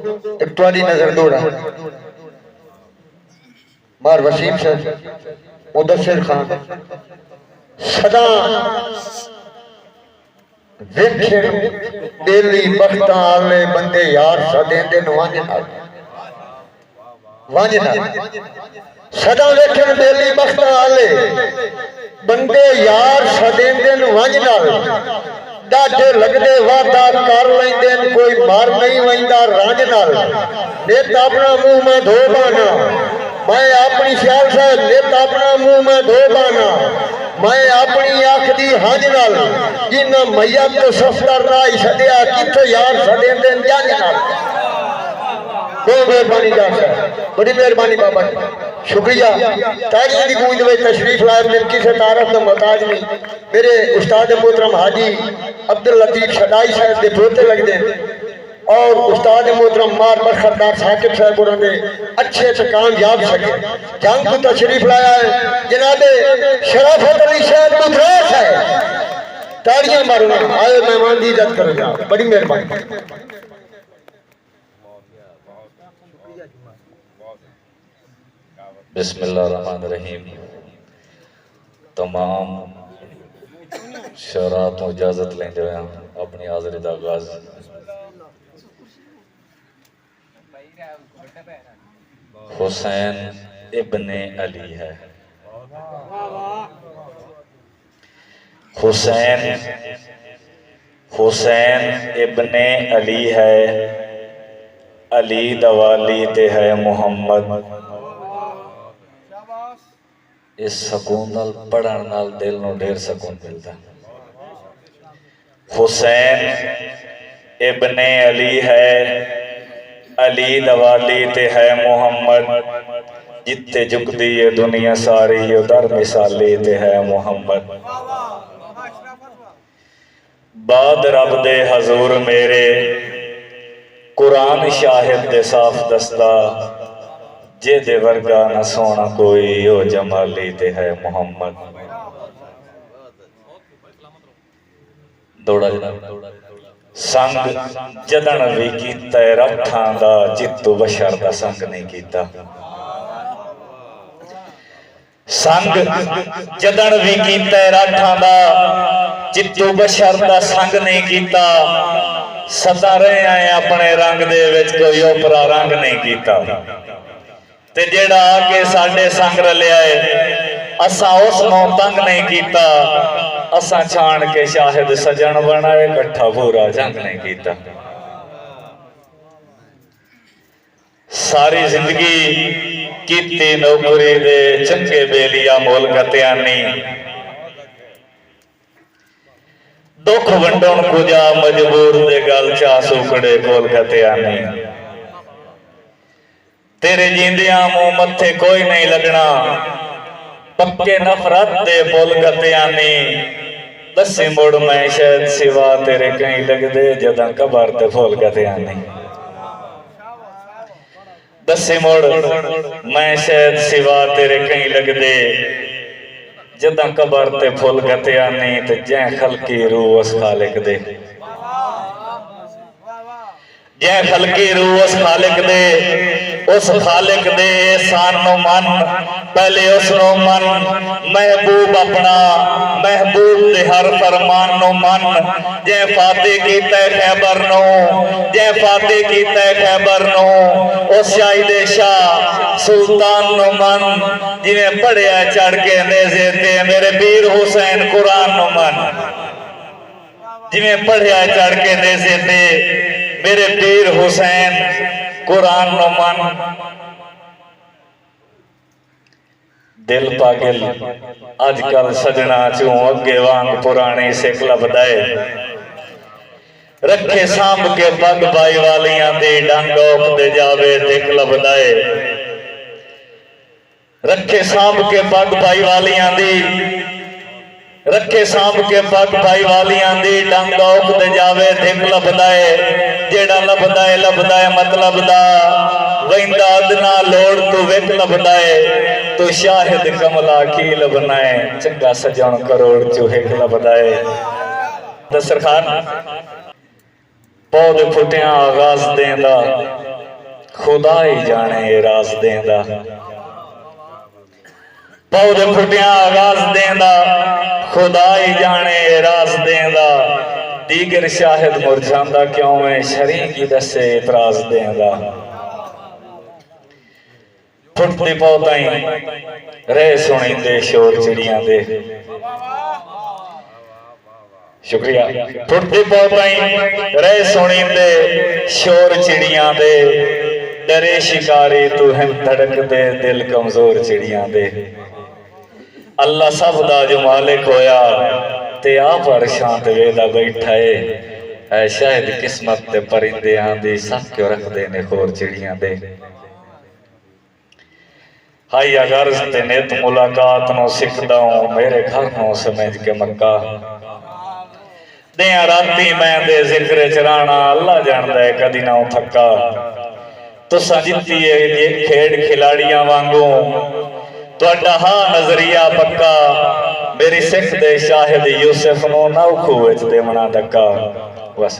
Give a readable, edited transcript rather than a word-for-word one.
एक तुम्हारी नजर दौड़ा मार वसीम सर मुदस्सिर खान सदा वेखे बेली बख्तां आले बंदे यार सदेंदे वंज नाल सदा वेखे बेली बख्तां आले बंदे यार सदेंदे वंज नाल डाटे लगदे वादा कर लेंदे कोई मार नहीं वंदा रंज नाल नित अपना मुंह में धो बाना मैं अपनी ख्याल से नित अपना मुंह में धो बाना मैं अपनी आंख दी हंज नाल जिन्ना मैया तो सफर राई छड़िया किथे यार सदे दिन जंज नाल बहुत मेहरबानी जान साहब बड़ी मेहरबानी बाबा शुक्रिया तारियों की गूंज में तशरीफ लाए मेरे किसी तारफ का मोहताज नहीं मेरे उस्ताद मोहतरम हाजी अब्दुल लतीफ शदाई साहब के पोते लगते और उस्ताद मोहतरम मार बरखरदार साकिब साहब उन्होंने अच्छे से कामयाब सके जंग को तशरीफ लाया है जनाबे शराफत अली शहर गुजरात है ताड़ियां मारना आए मेहमान की इज्जत करो बड़ी मेहरबानी बिस्मिल्लाहिर्रहमानिर्रहीम तमाम शरा तो इजाजत लेंदे हुए अपनी हाज़री दा आगाज हुसैन इब्ने अली है हुसैन हुसैन इब्ने अली है अली दवाली ते है मुहम्मद इस सकून नाल पढ़न नाल दिल नूं ढेर सकून मिलता हुसैन इब्ने अली है अली दवाली ते है मुहम्मद जिते झुकदी है दुनिया सारी उधर मिसाली ते है मुहम्मद बाद रब दे हजूर मेरे कुरान शाहिद दे साफ दस्ता जेदे वर्गा न सोना कोई ओ जमाली ते है मुहम्मद दौड़ा संग जदन भी कीता रखां दा जित्तू बशर दा संग नहीं कीता संग जदन भी कीता रखां दा जित्तू बशर दा संग नहीं कीता सदा रहे आए अपने रंग दे विच कोई ओपरा रंग नहीं कीता ते जेड़ा आके साडे संग रलिया है असा उसनों तंग नहीं कीता असा छाण के शाहिद सजन बनाए कट्ठा पूरा जंग नहीं कीता सारी जिंदगी कीती नौकरी दे चंगे बेलिया मोल गत्यानी दुख वंडण कुजा मजबूर दे गल चा सुकड़े कोल गत्यानी तेरे जींदिया मुंह मथे कोई नहीं लगना पक्के नफरत दे पुल गत्यानी दसी मुड़ मैं शायद सिवा तेरे कहीं लगदे जदा कबर ते फुल गत्यानी दसी मुड़ मैं शायद सिवा तेरे कहीं लगदे जदा कबर ते फुल गत्यानी ते जै खलकी रूह उस खालिक दे जै खलकी रूह उस खालिक दे उस खालिक दे एहसान नो मन पहले उसनो मन महबूब अपना महबूब दे हर फरमान नो मन जै फाते कीता खैबर नो जै फाते कीता खैबर नो उस शाहिद शाह सुल्तान नो मन जिवें पढ़िया चढ़ के नेज़े ते मेरे पीर हुसैन कुरान नो मन जिवें पढ़िया चढ़ के नेज़े ते मेरे पीर हुसैन कुरान नो मन दिल पागल अजकल सजना चूं अगे वांग पुराने सिख लभदाए रखे सांभ के पग बाई वालियां दे डंग औखदे जावे दिख लभदाए रखे सांभ के पग बाई वालियां दी रखे सांभ के पग भाई वालियां दी डंग औखदे जावे दिख लभदाए जेड़ा लभदाए लभदाए मतलब दा वैंदा अदना लोड़ तू विक लभदाए तू शाहिद कमला की लभनाए चंगा सजण करोड़ चो हिक लभदाए दस्तरखान पौधे फुटिया आगाज देंदा खुदा ही जाने ये राज देंदा पौधे फुटिया आगाज देंदा खुदा ही जाने ये राज देंदा दीगर शाहिद मुरझांदा क्यों मैं शरीकी दसे इतराज देंदा फुटती पौधाई रह सुनींदे शोर चिड़ियां दे शुक्रिया फुटती पौधाई रह सुनींदे शोर चिड़ियां दे डरे शिकारी तू हिम धड़क दे दिल कमजोर चिड़ियां दे अल्लाह सब दा जो मालिक होया ते आप हर शांत वेदा बैठा है शायद किस्मत ते परिंदे आंदी सब क्यों रखदे ने खोर चिड़ियां दे हाई अगर्ज ते नित मुलाकात नो सिखदा हूं मेरे घर नो समझ के मक्का दिया राती मैं दे जिक्र चराना अल्लाह जानदा है कदी ना थक्का तुसा जित्ती है खेड खिलाड़ियां वांगू तुहाडा हा नजरिया पक्का मेरी सिख दे शाहिद यूसुफ नो ना खूह विच देवना धक्का बस